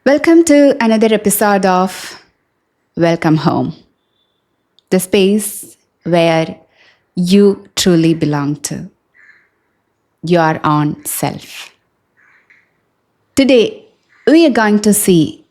Welcome to another episode of Welcome Home, the space where you truly belong to your own self. Today, we are going to see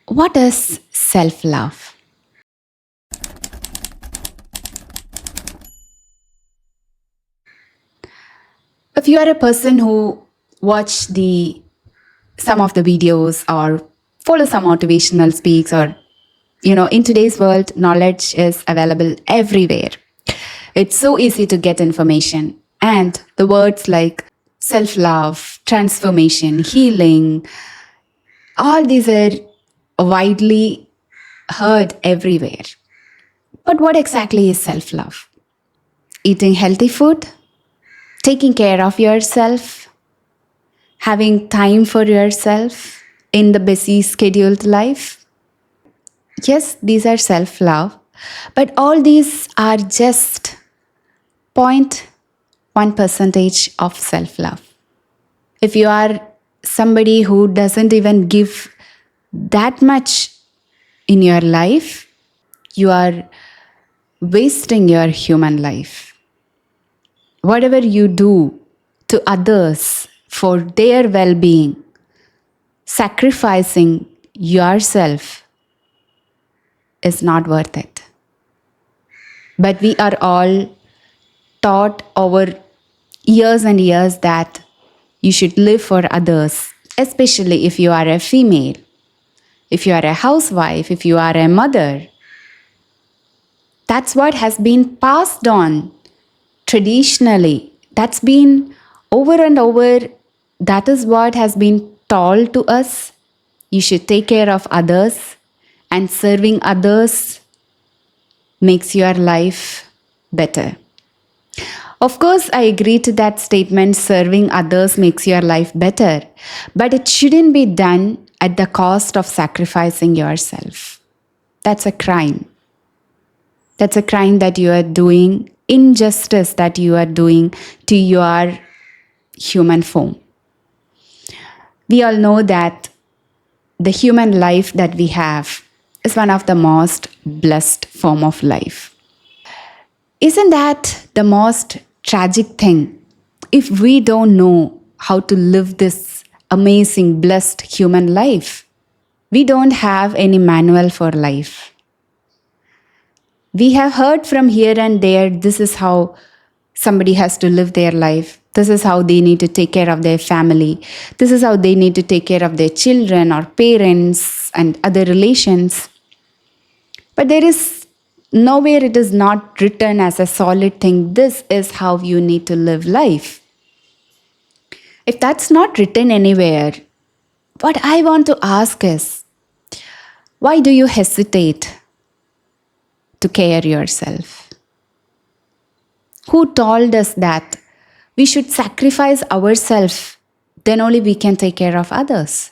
what is self love. If you are a person who watch the some of the videos or follow some motivational speaks or in today's world knowledge is available everywhere. It's so easy to get information, and the words like self love, transformation, healing, all these are widely heard everywhere. But what exactly is self love? Eating healthy food, taking care of yourself, having time for yourself in the busy scheduled life. Yes, these are self love, but all these are just 0.1 percentage of self love. If you are somebody who doesn't even give that much in your life, you are wasting your human life. Whatever you do to others for their well being, sacrificing yourself is not worth it. But we are all taught over years and years that you should live for others, especially if you are a female, if you are a housewife, if you are a mother. That's what has been passed on traditionally. That's been over and over. That is what has been told to us. You should take care of others, and serving others makes your life better. Of course, I agree to that statement, serving others makes your life better, but it shouldn't be done at the cost of sacrificing yourself. That's a crime. That's a crime that you are doing, injustice that you are doing to your human form. We all know that the human life that we have is one of the most blessed form of life. Isn't that the most tragic thing? If we don't know how to live this amazing, blessed human life, we don't have any manual for life. We have heard from here and there, this is how somebody has to live their life. This is how they need to take care of their family. This is how they need to take care of their children or parents and other relations. But there is nowhere it is not written as a solid thing. This is how you need to live life. If that's not written anywhere, what I want to ask is, why do you hesitate to care yourself? Who told us that we should sacrifice ourselves, then only we can take care of others?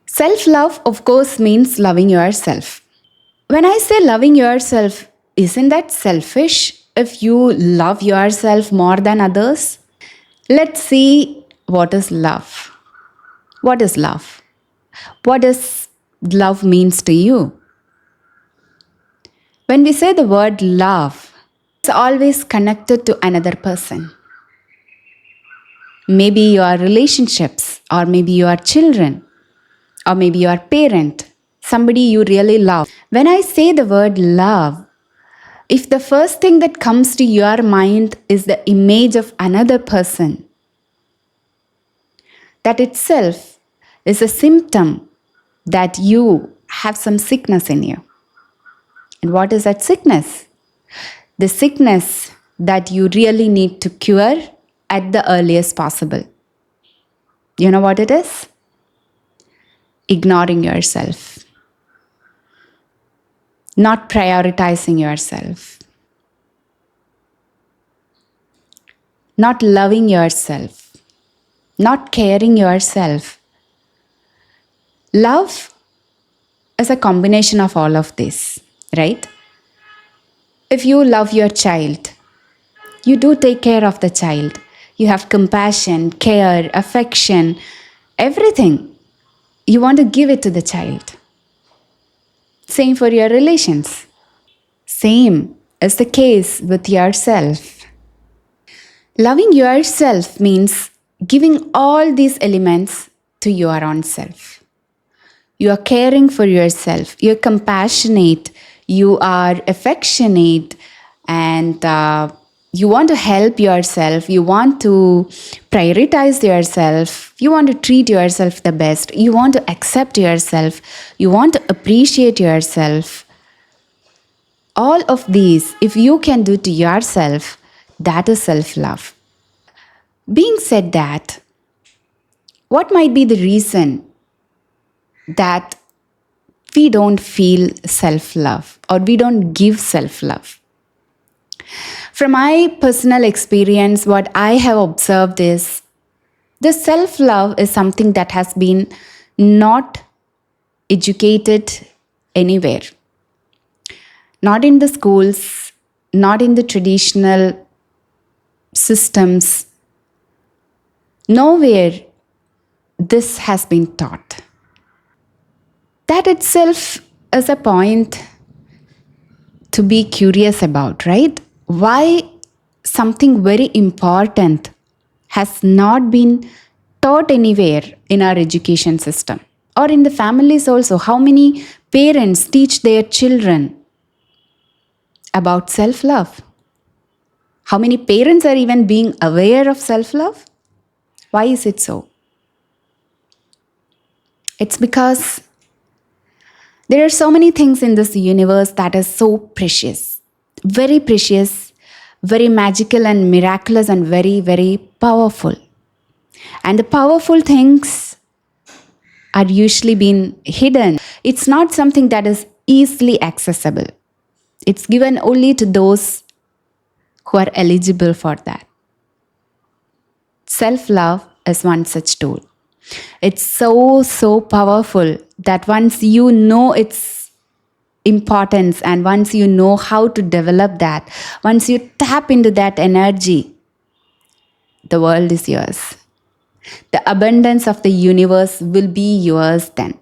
Self-love, of course, means loving yourself. When I say loving yourself, isn't that selfish if you love yourself more than others? Let's see what is love. What is love? What does love means to you? When we say the word love, it's always connected to another person. Maybe your relationships, or maybe your children, or maybe your parent, somebody you really love. When I say the word love, if the first thing that comes to your mind is the image of another person, that itself is a symptom that you have some sickness in you. And what is that sickness? The sickness that you really need to cure at the earliest possible. You know what it is? Ignoring yourself. Not prioritizing yourself. Not loving yourself. Not caring yourself. Love is a combination of all of this, right? If you love your child, you do take care of the child. You have compassion, care, affection, everything. You want to give it to the child. Same for your relations. Same is the case with yourself. Loving yourself means giving all these elements to your own self. You are caring for yourself. You're compassionate. You are affectionate. And you want to help yourself. You want to prioritize yourself. You want to treat yourself the best. You want to accept yourself. You want to appreciate yourself. All of these, if you can do to yourself, that is self love. Being said that, what might be the reason that we don't feel self love or we don't give self love? From my personal experience, what I have observed is the self love is something that has been not educated anywhere. Not in the schools, not in the traditional systems. Nowhere this has been taught. That itself is a point to be curious about, right? Why something very important has not been taught anywhere in our education system or in the families also. How many parents teach their children about self love? How many parents are even being aware of self love? Why is it so? It's because there are so many things in this universe that is so precious, very magical and miraculous, and very, very powerful. And the powerful things are usually being hidden. It's not something that is easily accessible. It's given only to those who are eligible for that. Self love is one such tool. It's so powerful that once you know its importance and once you know how to develop that, once you tap into that energy, the world is yours. The abundance of the universe will be yours then.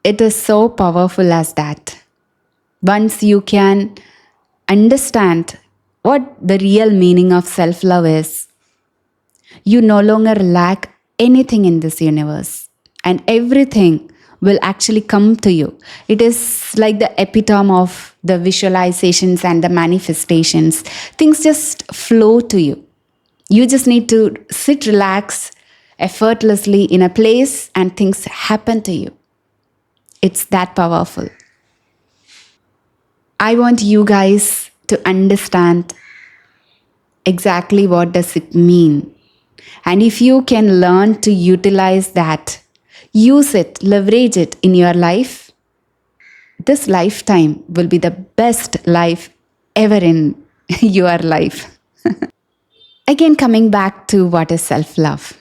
It is so powerful as that. Once you can understand what the real meaning of self love is, you no longer lack anything in this universe, and everything will actually come to you. It is like the epitome of the visualizations and the manifestations. Things just flow to you. You just need to sit, relax, effortlessly in a place, and things happen to you. It's that powerful. I want you guys to understand exactly what does it mean. And if you can learn to utilize that, use it, leverage it in your life, this lifetime will be the best life ever in your life. Again, coming back to what is self-love.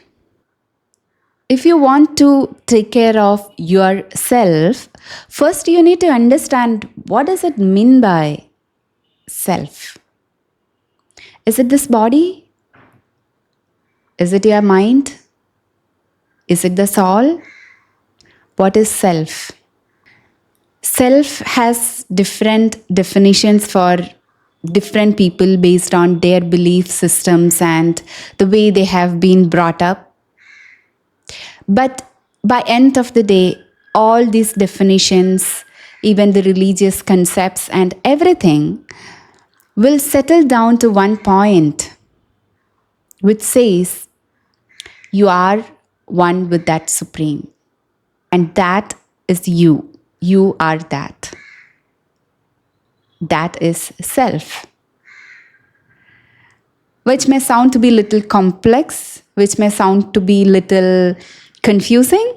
If you want to take care of yourself, first you need to understand what does it mean by self. Is it this body? Is it your mind? Is it the soul? What is self? Self has different definitions for different people based on their belief systems and the way they have been brought up. But by end of the day, all these definitions, even the religious concepts and everything, will settle down to one point, which says you are one with that supreme. And that is you. You are that. That is self. Which may sound to be little complex, which may sound to be little confusing,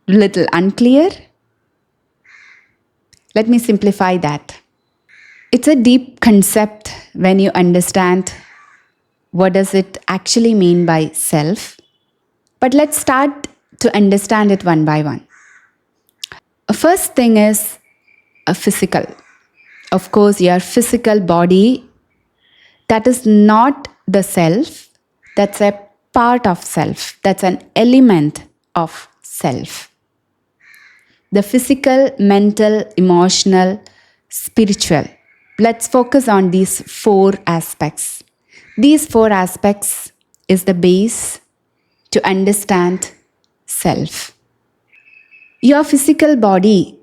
little unclear. Let me simplify that. It's a deep concept when you understand what does it actually mean by self. But let's start to understand it one by one. First thing is a physical. Of course, your physical body, that is not the self. That's a part of self. That's an element of self. The physical, mental, emotional, spiritual. Let's focus on these four aspects. These four aspects is the base to understand self. Your physical body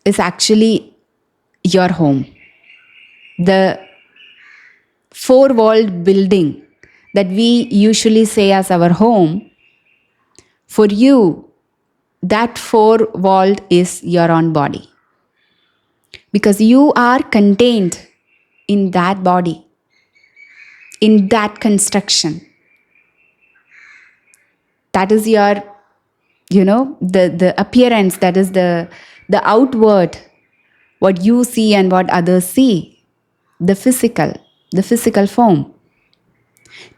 is actually your home. The four-walled building that we usually say as our home, for you, that four-walled is your own body. Because you are contained in that body, in that construction. That is your, the appearance, that is the outward, what you see and what others see, the physical form.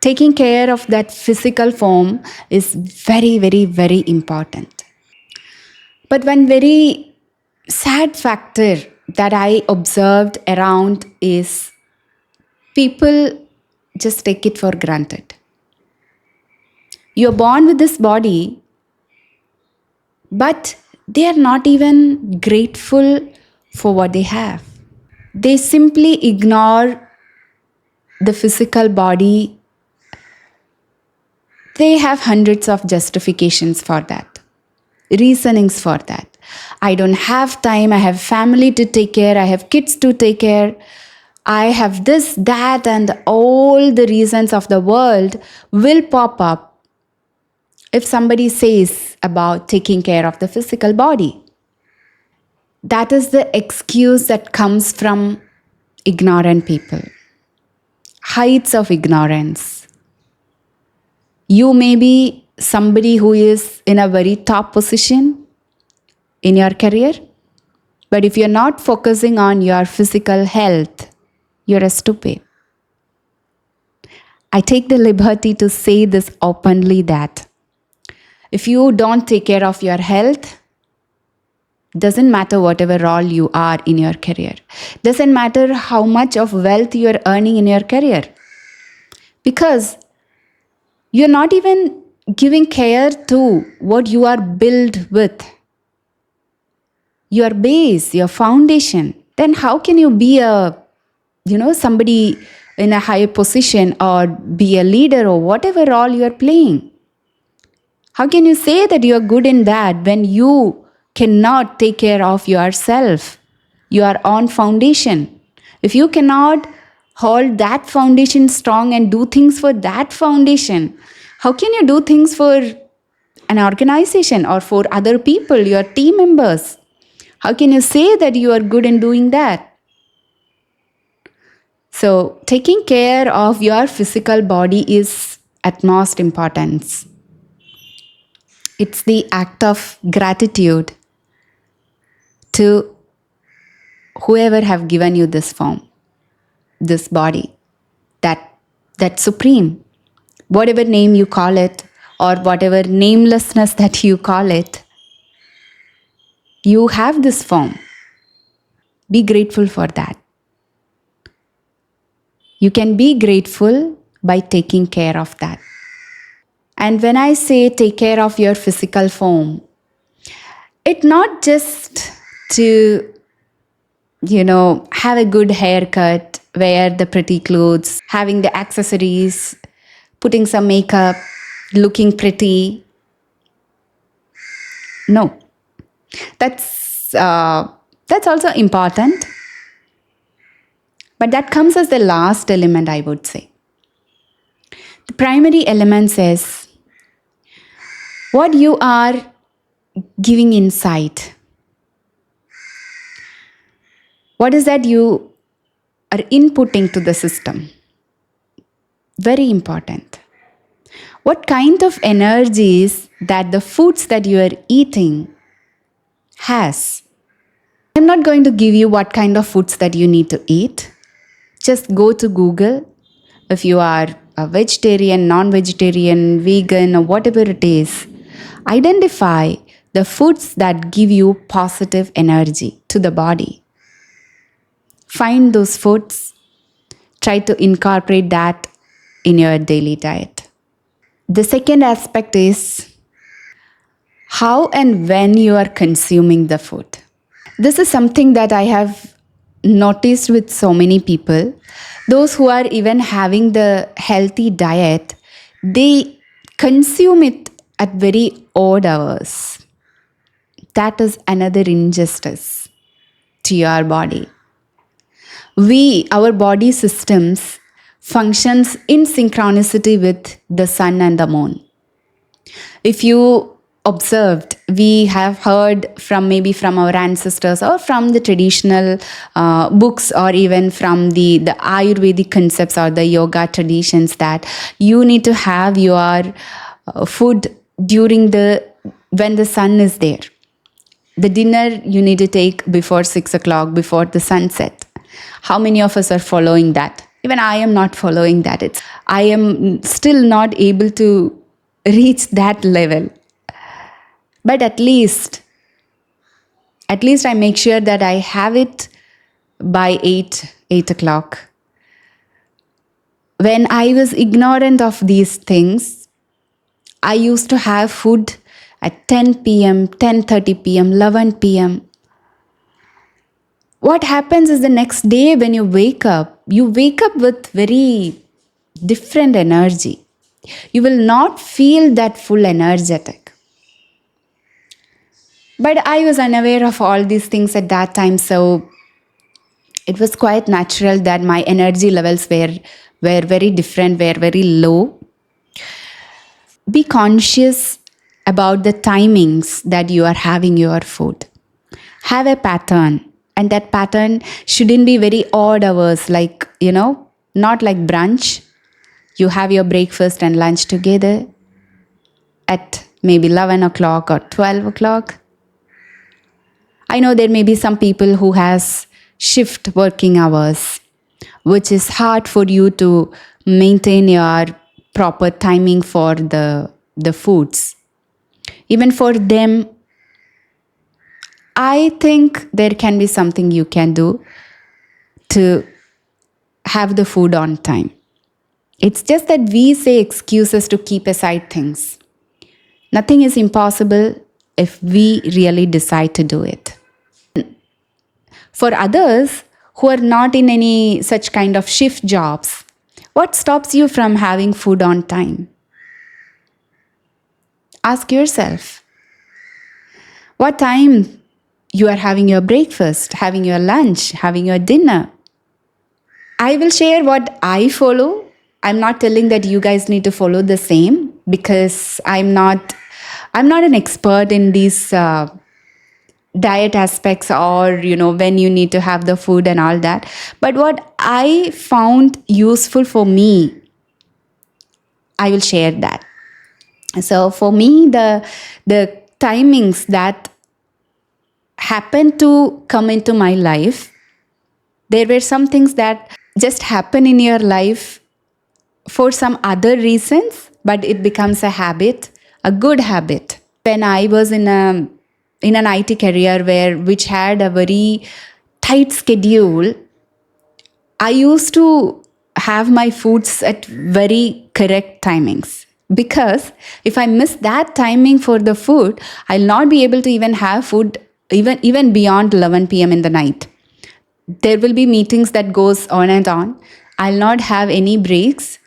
Taking care of that physical form is very, very, very important. But one very sad factor that I observed around is people just take it for granted. You're born with this body, but they are not even grateful for what they have. They simply ignore the physical body. They have hundreds of justifications for that, reasonings for that. I don't have time, I have family to take care, I have kids to take care, I have this, that, and all the reasons of the world will pop up if somebody says about taking care of the physical body. That is the excuse that comes from ignorant people. Heights of ignorance. You may be somebody who is in a very top position in your career, but if you're not focusing on your physical health, you're a stupid. I take the liberty to say this openly that if you don't take care of your health, doesn't matter whatever role you are in your career. Doesn't matter how much of wealth you are earning in your career. Because you're not even giving care to what you are built with. Your base, your foundation. Then how can you be somebody in a higher position or be a leader or whatever role you are playing? How can you say that you are good in that when you cannot take care of yourself, your own foundation? If you cannot hold that foundation strong and do things for that foundation, how can you do things for an organization or for other people, your team members? How can you say that you are good in doing that? So, taking care of your physical body is utmost importance. It's the act of gratitude to whoever have given you this form, this body, that supreme, whatever name you call it, or whatever namelessness that you call it, you have this form. Be grateful for that. You can be grateful by taking care of that. And when I say take care of your physical form, it's not just to, have a good haircut, wear the pretty clothes, having the accessories, putting some makeup, looking pretty. No, that's also important, but that comes as the last element, I would say. The primary element says what you are giving inside. What is that you are inputting to the system? Very important. What kind of energies that the foods that you are eating has? I'm not going to give you what kind of foods that you need to eat. Just go to Google. If you are a vegetarian, non-vegetarian, vegan, or whatever it is, identify the foods that give you positive energy to the body. Find those foods. Try to incorporate that in your daily diet. The second aspect is how and when you are consuming the food. This is something that I have noticed with so many people. Those who are even having the healthy diet, they consume it at very odd hours. That is another injustice to your body. Our body systems functions in synchronicity with the sun and the moon. If you observed, we have heard from maybe from our ancestors or from the traditional books, or even from the Ayurvedic concepts or the yoga traditions, that you need to have your food during the when the sun is there. The dinner you need to take before 6 o'clock, before the sunset. How many of us are following that? Even I am not following that. I am still not able to reach that level. But at least I make sure that I have it by 8 o'clock. When I was ignorant of these things, I used to have food at 10 p.m., 10:30 p.m., 11 p.m. What happens is the next day when you wake up with very different energy. You will not feel that full energetic. But I was unaware of all these things at that time, so it was quite natural that my energy levels were very different, were very low. Be conscious about the timings that you are having your food. Have a pattern, and that pattern shouldn't be very odd hours, like, not like brunch. You have your breakfast and lunch together at maybe 11 o'clock or 12 o'clock. I know there may be some people who has shift working hours, which is hard for you to maintain your proper timing for the foods. Even for them, I think there can be something you can do to have the food on time. It's just that we say excuses to keep aside things. Nothing is impossible if we really decide to do it. For others who are not in any such kind of shift jobs, what stops you from having food on time? Ask yourself, what time you are having your breakfast, having your lunch, having your dinner? I will share what I follow. I'm not telling that you guys need to follow the same, because I'm not an expert in these diet aspects, or when you need to have the food and all that. But what I found useful for me, I will share that. So for me, the timings that happened to come into my life, there were some things that just happen in your life for some other reasons, but it becomes a habit, a good habit. When I was in an IT career which had a very tight schedule, I used to have my foods at very correct timings, because if I miss that timing for the food, I'll not be able to even have food even beyond 11 p.m. in the night. There will be meetings that goes on and on. I'll not have any breaks.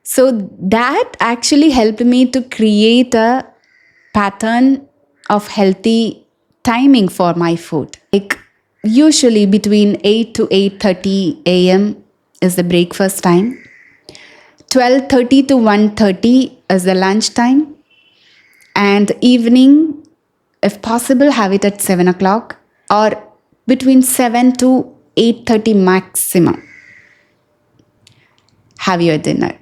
So that actually helped me to create a pattern of healthy timing for my food. Like usually between 8 to 8:30 a.m. is the breakfast time. 12:30 to 1:30 is the lunch time. And evening, if possible, have it at 7 o'clock, or between 7 to 8:30 maximum. Have your dinner.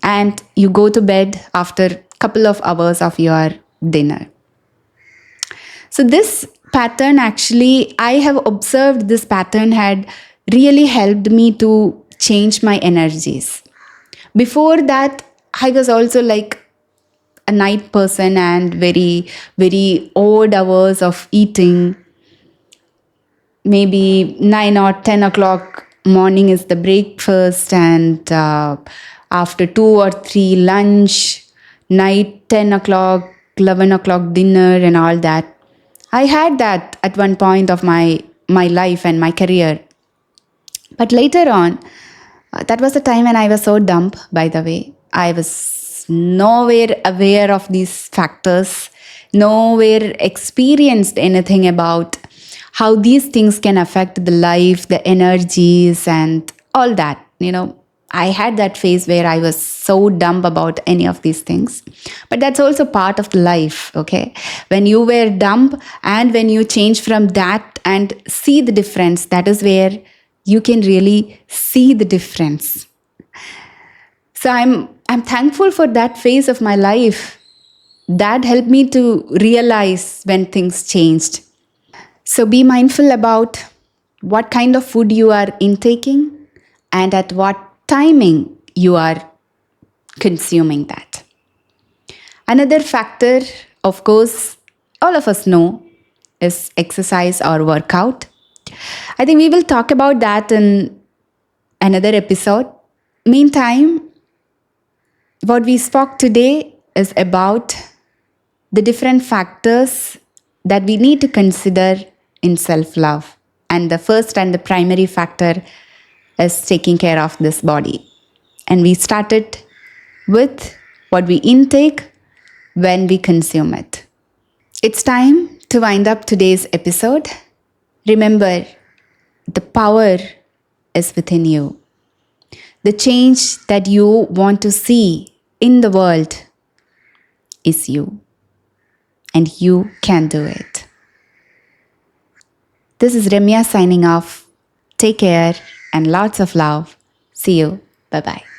And you go to bed after a couple of hours of your dinner. So this pattern, actually, I have observed this pattern had really helped me to change my energies. Before that, I was also like a night person and very, very odd hours of eating. Maybe 9 or 10 o'clock morning is the breakfast, and after 2 or 3 lunch, night 10 o'clock 11 o'clock dinner and all that. I had that at one point of my life and my career. But later on, that was a time when I was so dumb, by the way. I was nowhere aware of these factors, nowhere experienced anything about how these things can affect the life, the energies, and all that. I had that phase where I was so dumb about any of these things. But that's also part of the life, okay? When you were dumb and when you change from that and see the difference, that is where you can really see the difference. So I'm thankful for that phase of my life. That helped me to realize when things changed. So be mindful about what kind of food you are intaking and at what timing you are consuming that. Another factor, of course, all of us know is exercise or workout. I think we will talk about that in another episode. Meantime, what we spoke today is about the different factors that we need to consider in self love. And the first and the primary factor is taking care of this body. And we started with what we intake when we consume it. It's time to wind up today's episode. Remember, the power is within you. The change that you want to see in the world is you. And you can do it. This is Ramya signing off. Take care and lots of love. See you. Bye bye.